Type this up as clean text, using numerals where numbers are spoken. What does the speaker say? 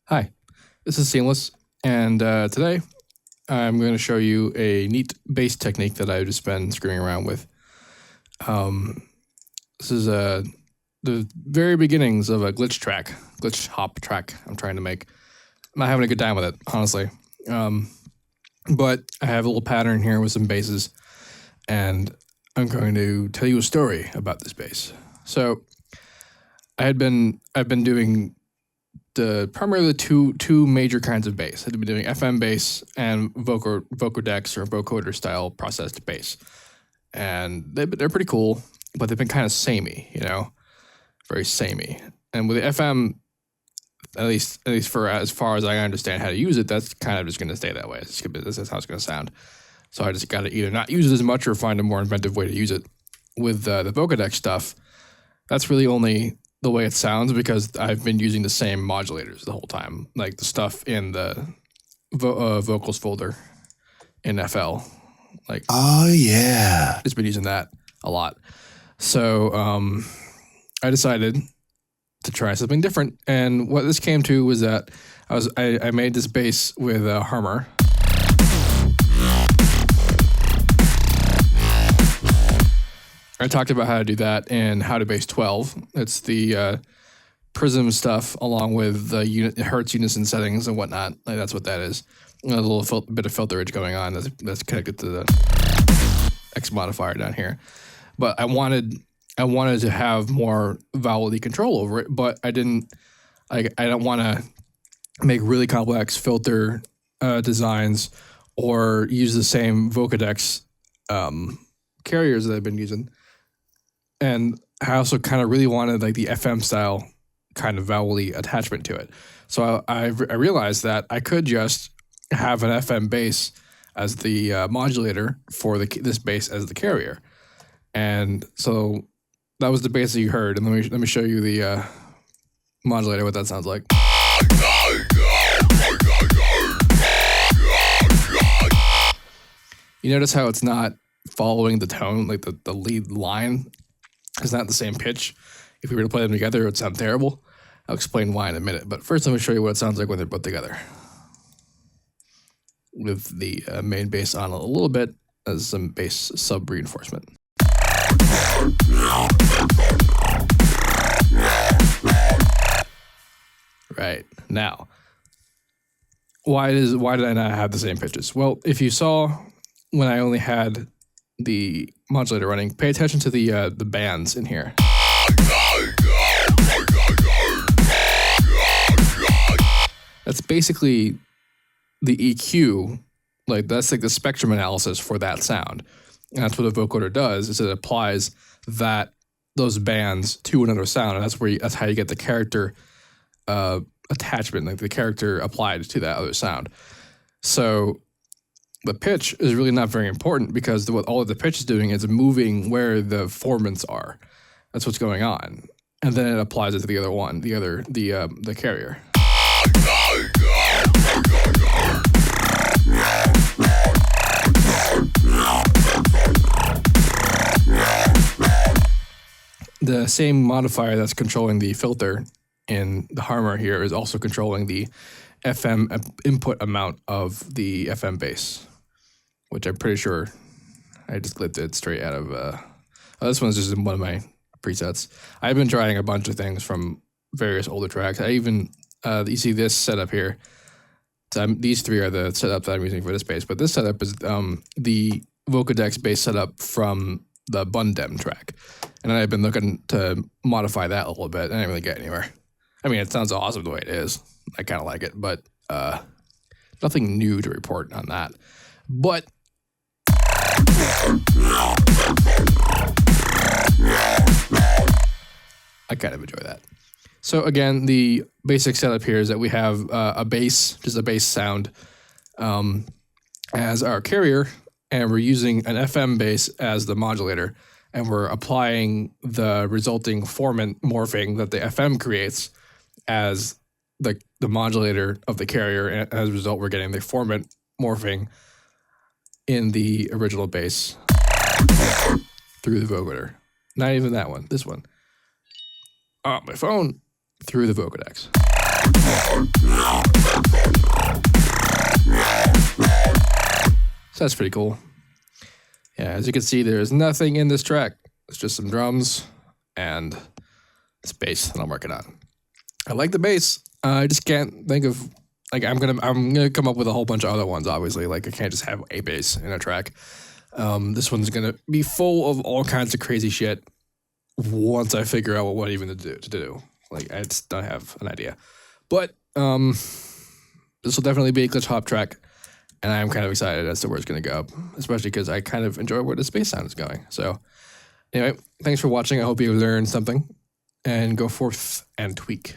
Hi, this is Seamless, and today I'm going to show you a neat bass technique that I've just been screwing around with. This is the very beginnings of a glitch hop track I'm trying to make. I'm not having a good time with it, honestly. But I have a little pattern here with some basses, and I'm going to tell you a story about this bass. So I've been doing primarily two major kinds of bass. I've been doing FM bass and Vocodex or vocoder style processed bass, and they're pretty cool, but they've been kind of samey, very samey. And with the FM, at least for as far as I understand how to use it, that's kind of just going to stay that way. This is how it's going to sound. So I just got to either not use it as much or find a more inventive way to use it. With the Vocodex stuff, that's really only the way it sounds because I've been using the same modulators the whole time, like the stuff in the vocals folder in FL. Like, oh yeah, it's been using that a lot. So I decided to try something different, and what this came to was that I made this bass with a Harmer. I talked about how to do that in How to Bass 12. It's the Prism stuff along with the Hertz unison settings and whatnot. Like, that's what that is. And a little bit of filterage going on that's connected to the X modifier down here. But I wanted to have more vowel control over it, but I don't want to make really complex filter designs or use the same Vocodex carriers that I've been using. And I also kind of really wanted like the FM style kind of vowel-y attachment to it. So I realized that I could just have an FM bass as the modulator for this bass as the carrier. And so that was the bass that you heard. And let me show you the modulator, what that sounds like. You notice how it's not following the tone, like the lead line is not the same pitch. If we were to play them together, it would sound terrible. I'll explain why in a minute. But first, let me show you what it sounds like when they're put together. With the main bass on a little bit as some bass sub-reinforcement. Right. Now, why did I not have the same pitches? Well, if you saw when I only had the modulator running, pay attention to the bands in here. That's basically the EQ, like that's like the spectrum analysis for that sound. And that's what a vocoder does, is it applies those bands to another sound, and that's how you get the character attachment, like the character applied to that other sound. So the pitch is really not very important because what all of the pitch is doing is moving where the formants are. That's what's going on, and then it applies it to the other one, the carrier. The same modifier that's controlling the filter in the Harmer here is also controlling the FM input amount of the FM bass, which I'm pretty sure I just lifted straight out of. This one's just in one of my presets. I've been trying a bunch of things from various older tracks. I even you see this setup here. So these three are the setups that I'm using for this bass, but this setup is the Vocodex bass setup from the Bundem track. And I've been looking to modify that a little bit. I didn't really get anywhere. I mean, it sounds awesome the way it is. I kind of like it, but nothing new to report on that. But I kind of enjoy that. So again, the basic setup here is that we have a bass, just a bass sound, as our carrier, and we're using an FM bass as the modulator, and we're applying the resulting formant morphing that the FM creates as the modulator of the carrier, and as a result, we're getting the formant morphing in the original bass through the vocoder. Not even that one, this one. On my phone, through the Vocodex. So that's pretty cool. Yeah, as you can see, there's nothing in this track. It's just some drums and this bass that I'm working on. I like the bass. I just can't think of like I'm gonna come up with a whole bunch of other ones. Obviously, like I can't just have a bass in a track. This one's gonna be full of all kinds of crazy shit. Once I figure out what even to do, like I just don't have an idea. But this will definitely be a glitch hop track, and I'm kind of excited as to where it's gonna go, especially because I kind of enjoy where the bass sound is going. So anyway, thanks for watching. I hope you learned something, and go forth and tweak.